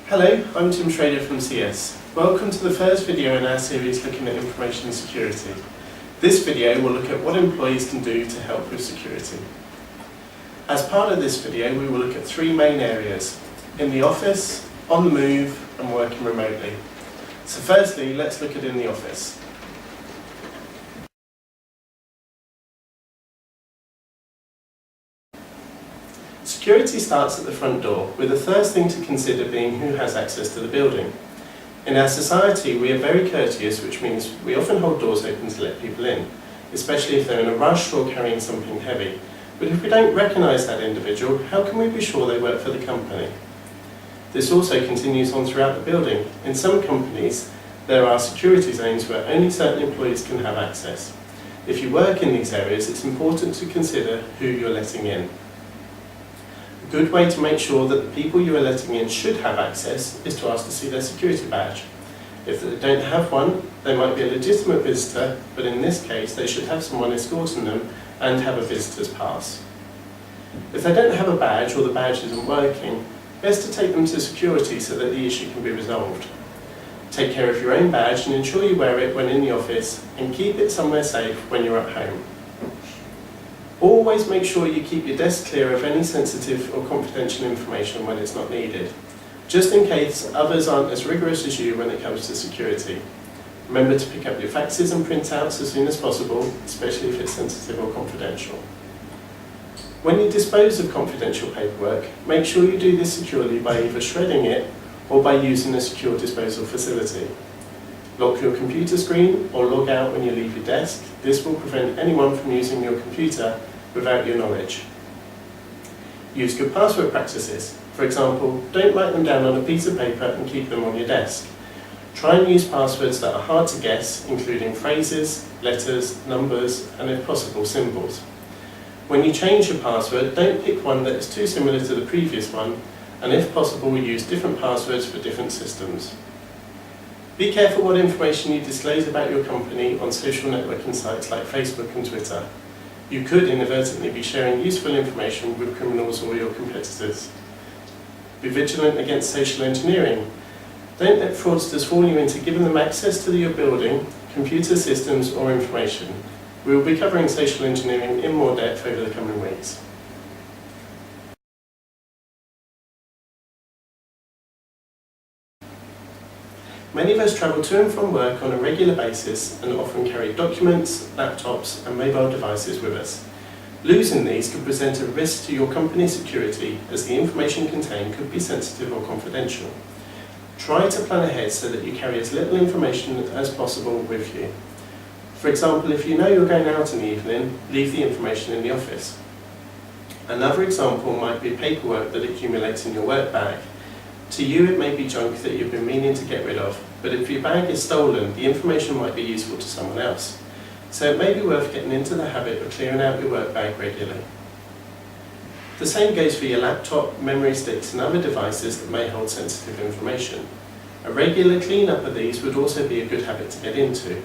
Hello, I'm Tim Schrader from CS. Welcome to the first video in our series looking at information security. This video will look at what employees can do to help with security. As part of this video, we will look at three main areas: in the office, on the move, and working remotely. So firstly, let's look at in the office. Security starts at the front door, with the first thing to consider being who has access to the building. In our society, we are very courteous, which means we often hold doors open to let people in, especially if they're in a rush or carrying something heavy. But if we don't recognise that individual, how can we be sure they work for the company? This also continues on throughout the building. In some companies, there are security zones where only certain employees can have access. If you work in these areas, it's important to consider who you're letting in. A good way to make sure that the people you are letting in should have access is to ask to see their security badge. If they don't have one, they might be a legitimate visitor, but in this case they should have someone escorting them and have a visitor's pass. If they don't have a badge or the badge isn't working, best to take them to security so that the issue can be resolved. Take care of your own badge and ensure you wear it when in the office, and keep it somewhere safe when you're at home. Always make sure you keep your desk clear of any sensitive or confidential information when it's not needed, just in case others aren't as rigorous as you when it comes to security. Remember to pick up your faxes and printouts as soon as possible, especially if it's sensitive or confidential. When you dispose of confidential paperwork, make sure you do this securely by either shredding it or by using a secure disposal facility. Lock your computer screen or log out when you leave your desk. This will prevent anyone from using your computer without your knowledge. Use good password practices. For example, don't write them down on a piece of paper and keep them on your desk. Try and use passwords that are hard to guess, including phrases, letters, numbers, and if possible, symbols. When you change your password, don't pick one that is too similar to the previous one, and if possible, use different passwords for different systems. Be careful what information you disclose about your company on social networking sites like Facebook and Twitter. You could inadvertently be sharing useful information with criminals or your competitors. Be vigilant against social engineering. Don't let fraudsters fool you into giving them access to your building, computer systems or information. We will be covering social engineering in more depth over the coming weeks. Many of us travel to and from work on a regular basis and often carry documents, laptops and mobile devices with us. Losing these could present a risk to your company's security, as the information contained could be sensitive or confidential. Try to plan ahead so that you carry as little information as possible with you. For example, if you know you're going out in the evening, leave the information in the office. Another example might be paperwork that accumulates in your work bag. To you it may be junk that you've been meaning to get rid of, but if your bag is stolen, the information might be useful to someone else. So it may be worth getting into the habit of clearing out your work bag regularly. The same goes for your laptop, memory sticks and other devices that may hold sensitive information. A regular clean-up of these would also be a good habit to get into.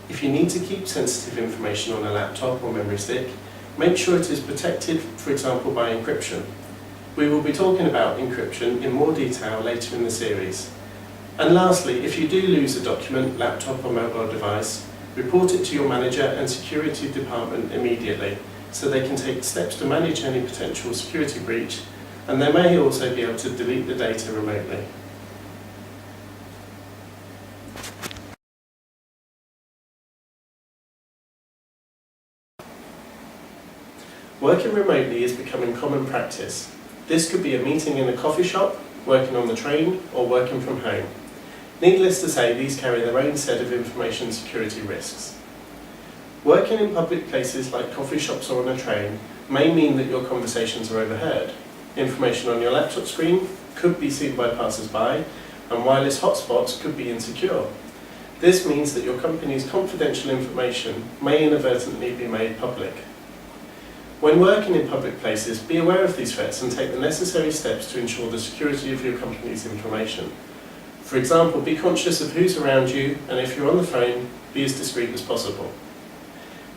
If you need to keep sensitive information on a laptop or memory stick, make sure it is protected, for example by encryption. We will be talking about encryption in more detail later in the series. And lastly, if you do lose a document, laptop or mobile device, report it to your manager and security department immediately so they can take steps to manage any potential security breach, and they may also be able to delete the data remotely. Working remotely is becoming common practice. This could be a meeting in a coffee shop, working on the train, or working from home. Needless to say, these carry their own set of information security risks. Working in public places like coffee shops or on a train may mean that your conversations are overheard. Information on your laptop screen could be seen by passers-by, and wireless hotspots could be insecure. This means that your company's confidential information may inadvertently be made public. When working in public places, be aware of these threats and take the necessary steps to ensure the security of your company's information. For example, be conscious of who's around you, and if you're on the phone, be as discreet as possible.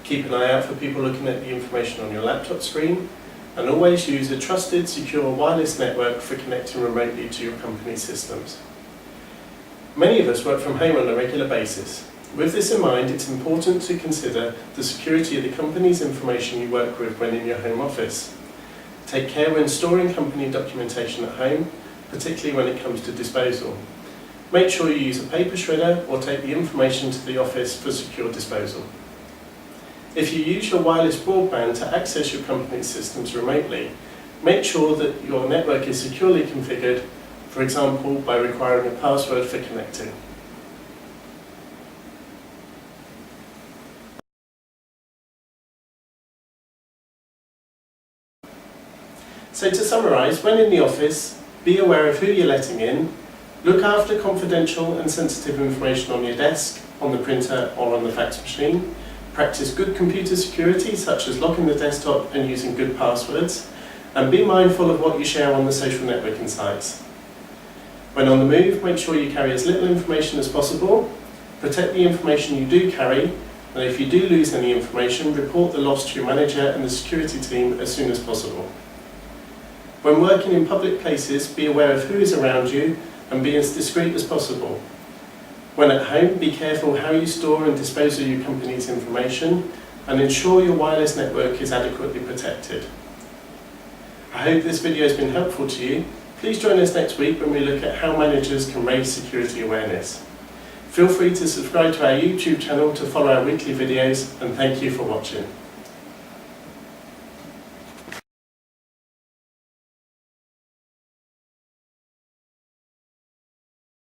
Keep an eye out for people looking at the information on your laptop screen. and always use a trusted, secure wireless network for connecting remotely to your company's systems. Many of us work from home on a regular basis. With this in mind, it's important to consider the security of the company's information you work with when in your home office. Take care when storing company documentation at home, particularly when it comes to disposal. Make sure you use a paper shredder or take the information to the office for secure disposal. If you use your wireless broadband to access your company's systems remotely, make sure that your network is securely configured, for example, by requiring a password for connecting. So to summarise, when in the office, be aware of who you're letting in, look after confidential and sensitive information on your desk, on the printer or on the fax machine, practice good computer security such as locking the desktop and using good passwords, and be mindful of what you share on the social networking sites. When on the move, make sure you carry as little information as possible, protect the information you do carry, and if you do lose any information, report the loss to your manager and the security team as soon as possible. When working in public places, be aware of who is around you and be as discreet as possible. When at home, be careful how you store and dispose of your company's information and ensure your wireless network is adequately protected. I hope this video has been helpful to you. Please join us next week when we look at how managers can raise security awareness. Feel free to subscribe to our YouTube channel to follow our weekly videos, and thank you for watching.